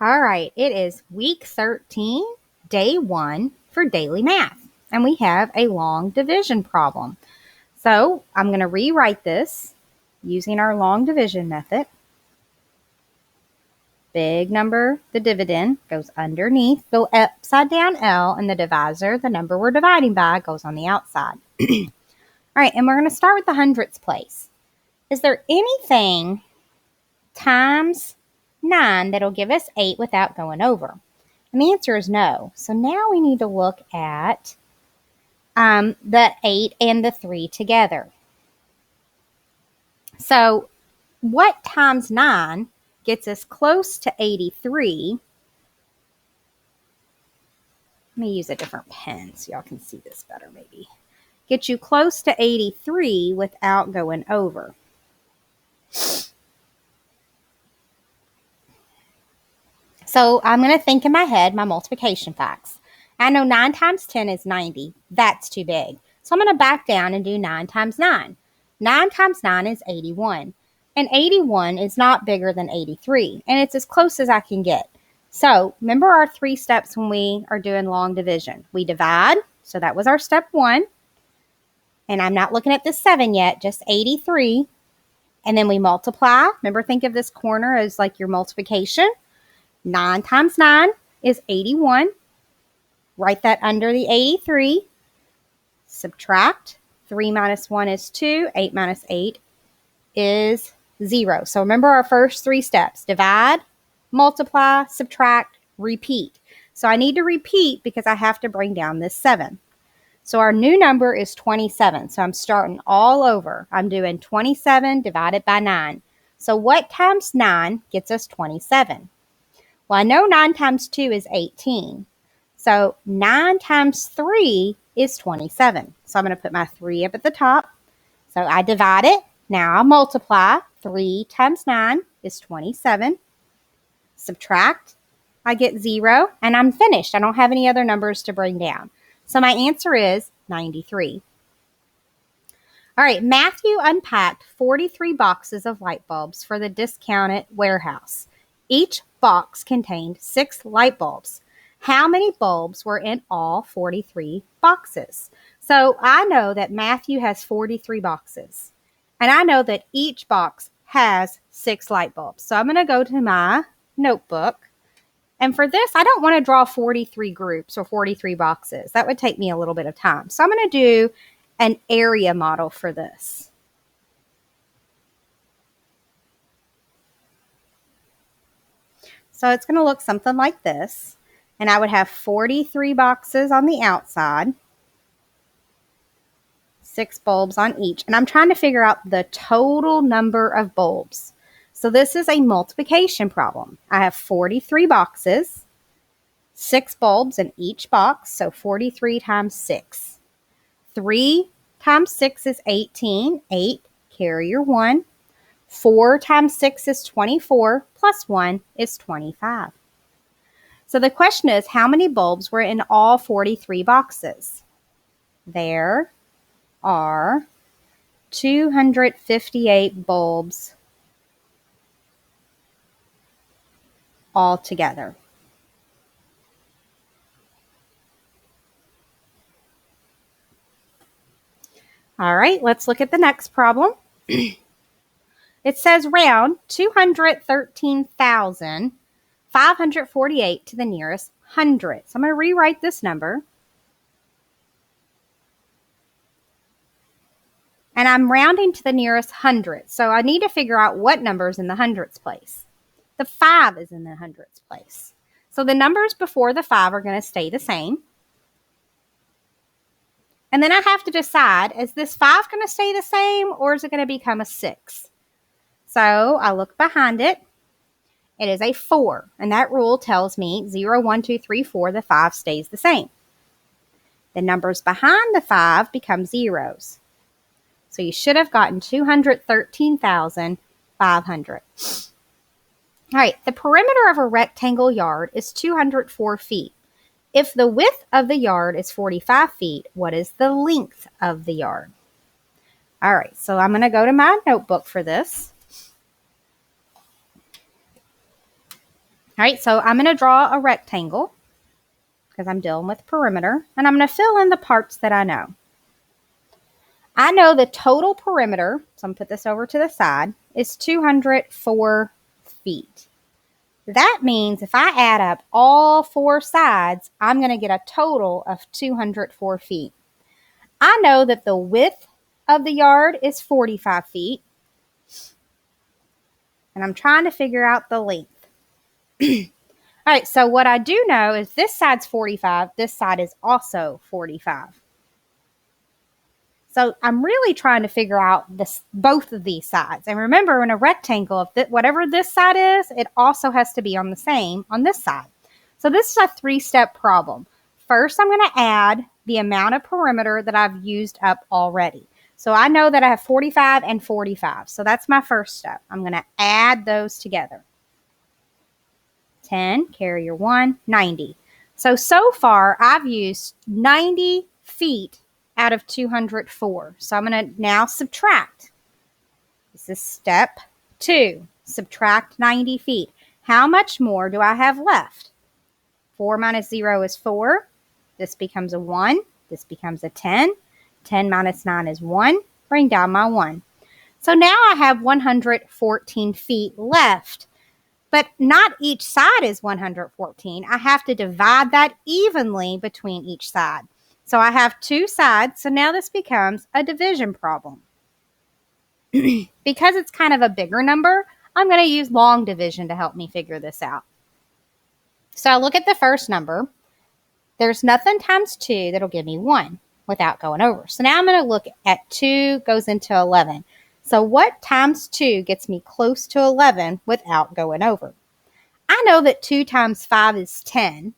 All right, it is week 13, day 1 for daily math, and we have a long division problem. So I'm going to rewrite this using our long division method. Big number, the dividend, goes underneath the upside down L, and the divisor, the number we're dividing by, goes on the outside. All right, and we're going to start with the hundredths place. Is there anything times 9 that'll give us 8 without going over? And the answer is no. So now we need to look at the 8 and the 3 together. So what times 9 gets us close to 83? Let me use a different pen so y'all can see this better maybe. Get you close to 83 without going over. So I'm going to think in my head my multiplication facts. I know 9 times 10 is 90. That's too big. So I'm going to back down and do 9 times 9. 9 times 9 is 81. And 81 is not bigger than 83. And it's as close as I can get. So remember our 3 steps when we are doing long division. We divide. So that was our step 1. And I'm not looking at the 7 yet, just 83. And then we multiply. Remember, think of this corner as like your multiplication. 9 times 9 is 81. Write that under the 83. Subtract. 3 minus 1 is 2. 8 minus 8 is 0. So remember our first 3 steps. Divide, multiply, subtract, repeat. So I need to repeat because I have to bring down this 7. So our new number is 27. So I'm starting all over. I'm doing 27 divided by 9. So what times 9 gets us 27? Well, I know 9 times 2 is 18. So 9 times 3 is 27. So I'm going to put my 3 up at the top. So I divide it. Now I'll multiply. 3 times 9 is 27. Subtract. I get 0. And I'm finished. I don't have any other numbers to bring down. So my answer is 93. All right, Matthew unpacked 43 boxes of light bulbs for the discounted warehouse. Each box contained 6 light bulbs. How many bulbs were in all 43 boxes? So I know that Matthew has 43 boxes. And I know that each box has 6 light bulbs. So I'm going to go to my notebook. And for this, I don't want to draw 43 groups or 43 boxes. That would take me a little bit of time. So I'm going to do an area model for this. So it's going to look something like this. And I would have 43 boxes on the outside, 6 bulbs on each. And I'm trying to figure out the total number of bulbs. So this is a multiplication problem. I have 43 boxes, 6 bulbs in each box, so 43 times 6. 3 times 6 is 18. 8, carry your 1. 4 times 6 is 24, plus 1 is 25. So the question is, how many bulbs were in all 43 boxes? There are 258 bulbs altogether. All right, let's look at the next problem. It says round 213,548 to the nearest hundred. So I'm going to rewrite this number. And I'm rounding to the nearest hundred. So I need to figure out what number is in the hundredths place. The 5 is in the hundredths place. So the numbers before the 5 are going to stay the same. And then I have to decide, is this 5 going to stay the same or is it going to become a 6? So I look behind it. It is a 4. And that rule tells me 0, 1, 2, 3, 4, the 5 stays the same. The numbers behind the 5 become zeros. So you should have gotten 213,500. All right, the perimeter of a rectangle yard is 204 feet. If the width of the yard is 45 feet, what is the length of the yard? All right, so I'm going to go to my notebook for this. All right, so I'm going to draw a rectangle because I'm dealing with perimeter, and I'm going to fill in the parts that I know. I know the total perimeter, so I'm going to put this over to the side, is 204 feet. That means if I add up all four sides, I'm going to get a total of 204 feet. I know that the width of the yard is 45 feet, and I'm trying to figure out the length. All right, so what I do know is this side's 45, this side is also 45. So I'm really trying to figure out both of these sides. And remember, in a rectangle, whatever this side is, it also has to be on the same on this side. So this is a three-step problem. First, I'm going to add the amount of perimeter that I've used up already. So I know that I have 45 and 45. So that's my first step. I'm going to add those together. 10, carry your 1, 90. So far, I've used 90 feet out of 204. So I'm going to now subtract. This is step 2. Subtract 90 feet. How much more do I have left? 4 minus 0 is 4. This becomes a 1. This becomes a 10. 10 minus 9 is 1. Bring down my 1. So now I have 114 feet left. But not each side is 114. I have to divide that evenly between each side. So I have two sides, so now this becomes a division problem. Because it's kind of a bigger number, I'm going to use long division to help me figure this out. So I look at the first number. There's nothing times 2 that'll give me 1 without going over. So now I'm going to look at 2 goes into 11. So what times 2 gets me close to 11 without going over? I know that 2 times 5 is 10,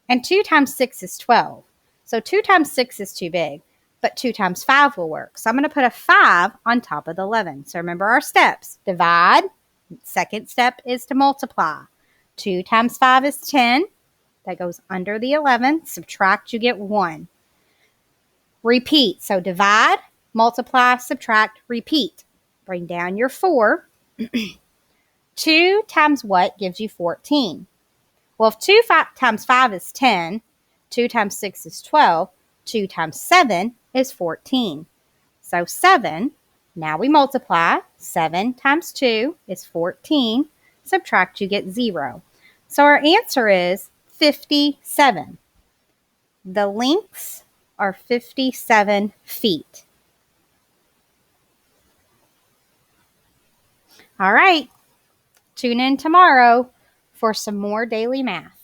and 2 times 6 is 12. So 2 times 6 is too big, but 2 times 5 will work. So I'm going to put a 5 on top of the 11. So remember our steps. Divide. Second step is to multiply. 2 times 5 is 10. That goes under the 11. Subtract, you get 1. Repeat. So divide, multiply, subtract, repeat. Bring down your 4. 2 times what gives you 14? Well, if 2 times 5 is 10, 2 times 6 is 12, 2 times 7 is 14. So 7, now we multiply. 7 times 2 is 14. Subtract, you get 0. So our answer is 57. The lengths are 57 feet. All right, tune in tomorrow for some more daily math.